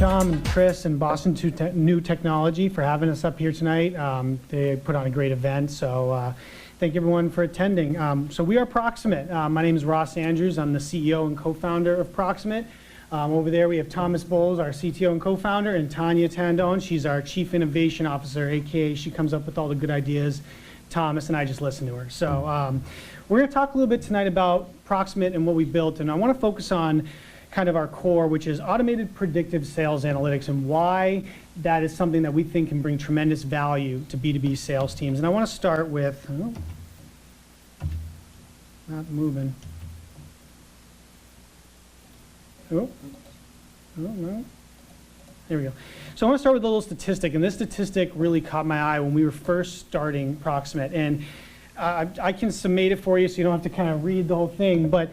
Tom and Chris and Boston New Technology for having us up here tonight. They put on a great event, so thank everyone for attending. So we are Proximate. My name is Ross Andrews. I'm the CEO and co-founder of Proximate. Over there we have Thomas Bowles, our CTO and co-founder, and Tanya Tandon. She's our Chief Innovation Officer, aka she comes up with all the good ideas. Thomas and I just listen to her. So we're going to talk a little bit tonight about Proximate and what we built, and I want to focus on kind of our core, which is automated predictive sales analytics, and why that is something that we think can bring tremendous value to B2B sales teams. And I want to start with, not moving. No. There we go. So I want to start with a little statistic, and this statistic really caught my eye when we were first starting Proximate. And I can summate it for you so you don't have to kind of read the whole thing, but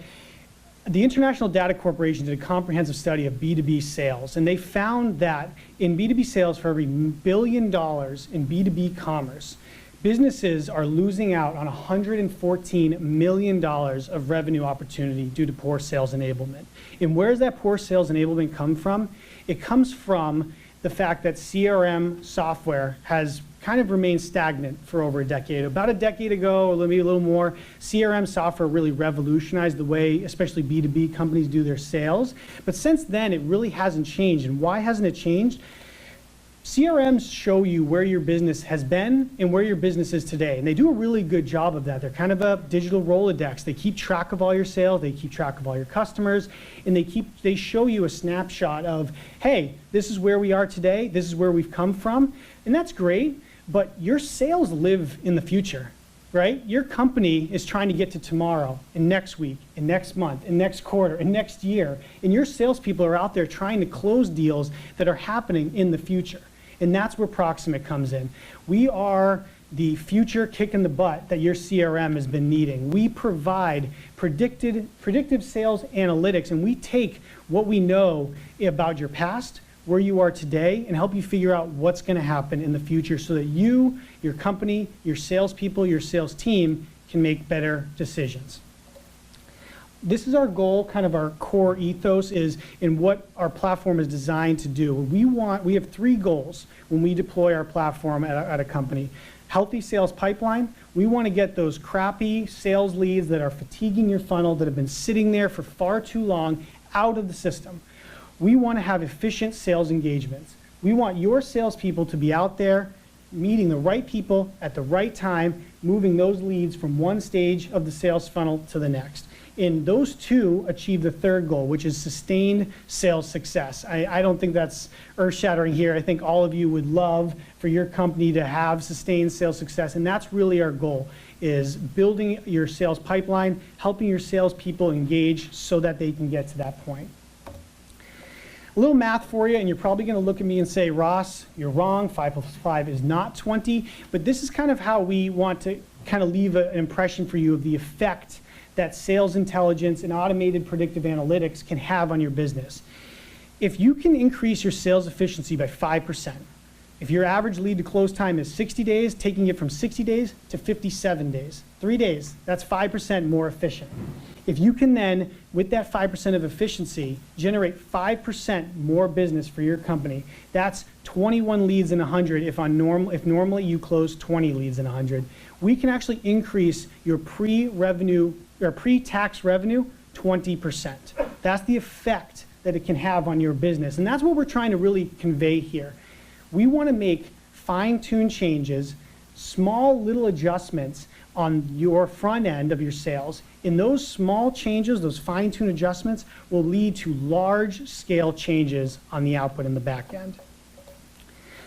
the International Data Corporation did a comprehensive study of B2B sales, and they found that in B2B sales, for every $1 billion in B2B commerce, businesses are losing out on $114 million of revenue opportunity due to poor sales enablement. And where does that poor sales enablement come from? It comes from the fact that CRM software has kind of remained stagnant for over a decade. About a decade ago, or maybe a little more, CRM software really revolutionized the way, especially B2B companies do their sales. But since then, it really hasn't changed. And why hasn't it changed? CRMs show you where your business has been and where your business is today. And they do a really good job of that. They're kind of a digital Rolodex. They keep track of all your sales, they keep track of all your customers, and they show you a snapshot of, hey, this is where we are today, this is where we've come from. And that's great, but your sales live in the future, right? Your company is trying to get to tomorrow and next week and next month and next quarter and next year. And your salespeople are out there trying to close deals that are happening in the future. And that's where Proximate comes in. We are the future kick in the butt that your CRM has been needing. We provide predictive sales analytics, and we take what we know about your past, where you are today, and help you figure out what's going to happen in the future so that you, your company, your salespeople, your sales team can make better decisions. This is our goal, kind of our core ethos is in what our platform is designed to do. We have three goals when we deploy our platform at a company. Healthy sales pipeline. We want to get those crappy sales leads that are fatiguing your funnel, that have been sitting there for far too long, out of the system. We want to have efficient sales engagements. We want your salespeople to be out there meeting the right people at the right time, moving those leads from one stage of the sales funnel to the next. And those two achieve the third goal, which is sustained sales success. I don't think that's earth-shattering here. I think all of you would love for your company to have sustained sales success, and that's really our goal, is building your sales pipeline, helping your salespeople engage so that they can get to that point. A little math for you, and you're probably going to look at me and say, Ross, you're wrong, 5 plus 5 is not 20, but this is kind of how we want to kind of leave an impression for you of the effect that sales intelligence and automated predictive analytics can have on your business. If you can increase your sales efficiency by 5%, if your average lead to close time is 60 days, taking it from 60 days to 57 days, 3 days, that's 5% more efficient. If you can then, with that 5% of efficiency, generate 5% more business for your company, that's 21 leads in 100 if normally you close 20 leads in 100. We can actually increase your pre-tax revenue 20%. That's the effect that it can have on your business. And that's what we're trying to really convey here. We want to make fine-tuned changes, small little adjustments on your front end of your sales. And those small changes, those fine-tuned adjustments, will lead to large-scale changes on the output in the back end.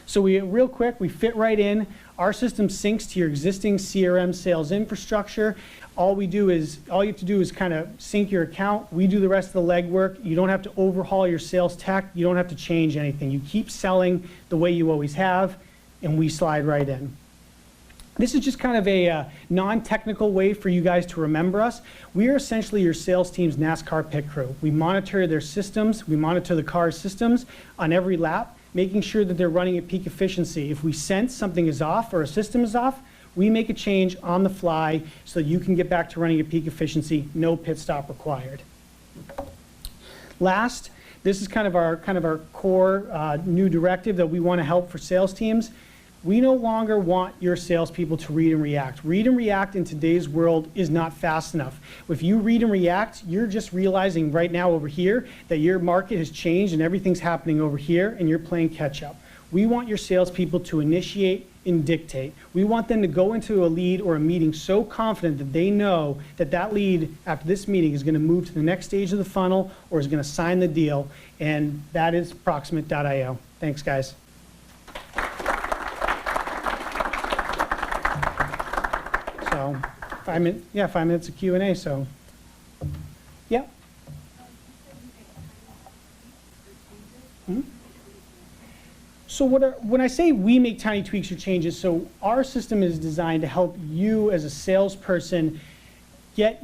So real quick, we fit right in. Our system syncs to your existing CRM sales infrastructure. All you have to do is kind of sync your account. We do the rest of the legwork. You don't have to overhaul your sales tech. You don't have to change anything. You keep selling the way you always have, and we slide right in. This is just kind of a non-technical way for you guys to remember us. We are essentially your sales team's NASCAR pit crew. We monitor their systems. We monitor the car's systems on every lap, making sure that they're running at peak efficiency. If we sense something is off or a system is off, we make a change on the fly so that you can get back to running at peak efficiency, no pit stop required. Last, this is kind of our core new directive that we want to help for sales teams. We no longer want your salespeople to read and react. Read and react in today's world is not fast enough. If you read and react, you're just realizing right now over here that your market has changed and everything's happening over here and you're playing catch up. We want your salespeople to initiate and dictate. We want them to go into a lead or a meeting so confident that they know that that lead after this meeting is going to move to the next stage of the funnel or is going to sign the deal, and that is Proximate.io. Thanks, guys. So 5 minutes, yeah, 5 minutes of Q&A, so, yeah. So when I say we make tiny tweaks or changes, so our system is designed to help you as a salesperson get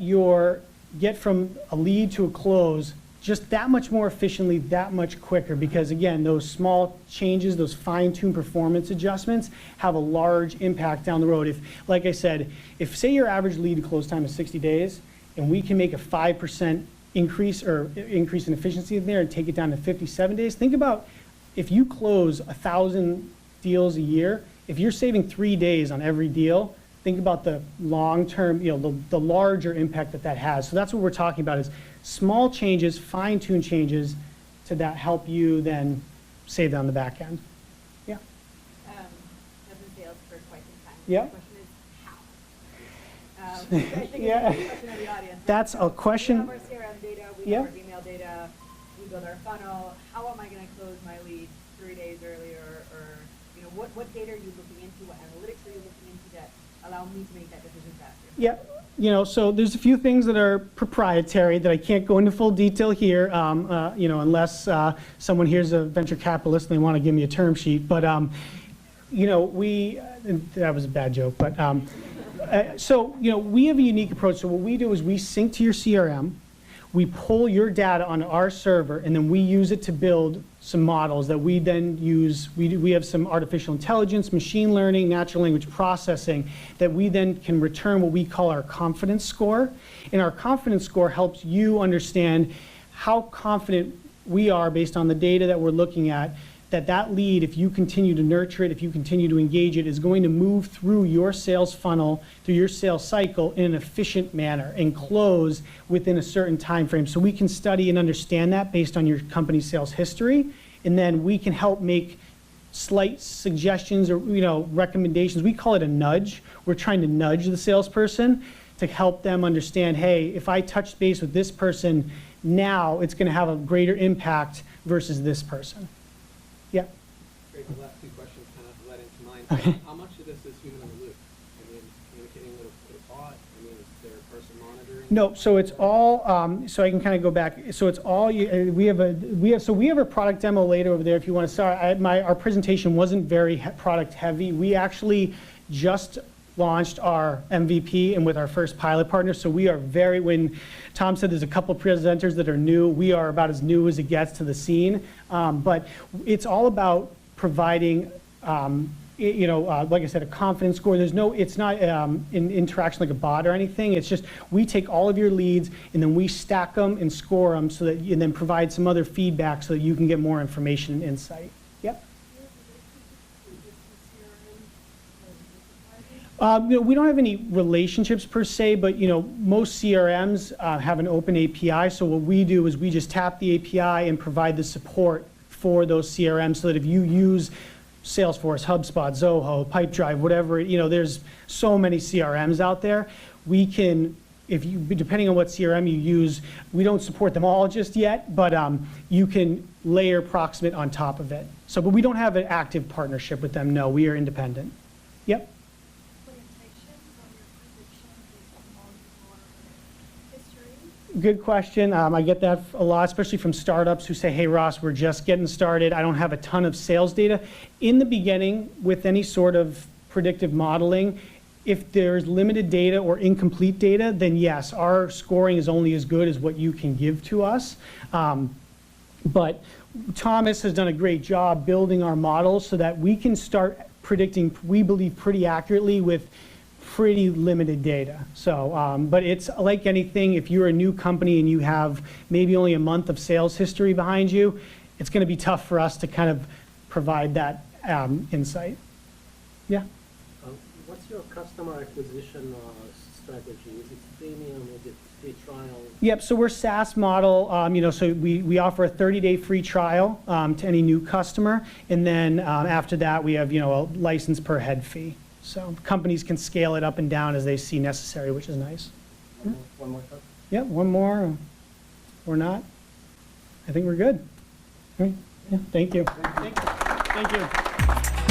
from a lead to a close just that much more efficiently, that much quicker, because again, those small changes, those fine-tuned performance adjustments have a large impact down the road. If, like I said, if say your average lead close time is 60 days, and we can make a 5% increase in efficiency in there and take it down to 57 days, think about if you close 1,000 deals a year, if you're saving 3 days on every deal, think about the long-term, the larger impact that has. So that's what we're talking about, is small changes, fine-tuned changes to that help you then save on the back end. Yeah. I've been sales for quite some time. Yeah. The question is how? I think Yeah. it's a question of the audience. That's a question. We have our CRM data, we Yeah. have our email data, we build our funnel. How am I going to close my lead 3 days earlier? Or what data are you looking into? What analytics are you looking into that allow me to make that decision faster? Yeah, so there's a few things that are proprietary that I can't go into full detail here, unless someone here's a venture capitalist and they want to give me a term sheet. But that was a bad joke. But we have a unique approach. So what we do is we sync to your CRM. We pull your data on our server, and then we use it to build some models that we then use. We have some artificial intelligence, machine learning, natural language processing that we then can return what we call our confidence score. And our confidence score helps you understand how confident we are based on the data that we're looking at, that lead, if you continue to nurture it, if you continue to engage it, is going to move through your sales funnel, through your sales cycle in an efficient manner and close within a certain time frame. So we can study and understand that based on your company's sales history, and then we can help make slight suggestions or recommendations. We call it a nudge. We're trying to nudge the salesperson to help them understand, hey, if I touch base with this person now, it's going to have a greater impact versus this person. Yeah. Great. The last two questions kind of led into mine. Okay. How much of this is human in the loop? I mean, communicating with a bot? I mean, is there a person monitoring? No, so it's all. So I can kind of go back. So it's all. We have a product demo later over there if you want to start. Our presentation wasn't very product heavy. We actually just launched our MVP and with our first pilot partner. So we are when Tom said there's a couple presenters that are new, we are about as new as it gets to the scene. But it's all about providing, like I said, a confidence score. It's not an interaction like a bot or anything. It's just we take all of your leads and then we stack them and score them and then provide some other feedback so that you can get more information and insight. Yep. We don't have any relationships per se, but most CRMs have an open API. So what we do is we just tap the API and provide the support for those CRMs, so that if you use Salesforce, HubSpot, Zoho, Pipedrive, whatever, there's so many CRMs out there. We can, depending on what CRM you use, we don't support them all just yet, but you can layer Proximate on top of it. So, but we don't have an active partnership with them. No, we are independent. Yep. Good question. I get that a lot, especially from startups who say, hey, Ross, we're just getting started. I don't have a ton of sales data. In the beginning, with any sort of predictive modeling, if there's limited data or incomplete data, then yes, our scoring is only as good as what you can give to us. But Thomas has done a great job building our models so that we can start predicting, we believe, pretty accurately with pretty limited data. So, but it's like anything, if you're a new company and you have maybe only a month of sales history behind you, it's going to be tough for us to kind of provide that insight. Yeah. What's your customer acquisition strategy? Is it premium? Is it free trial? Yep, so we're SaaS model, so we offer a 30-day free trial to any new customer, and then after that, we have, a license per head fee. So companies can scale it up and down as they see necessary, which is nice. One more cup? Yeah, one more, or not. I think we're good. All right. Yeah, thank you. Thank you.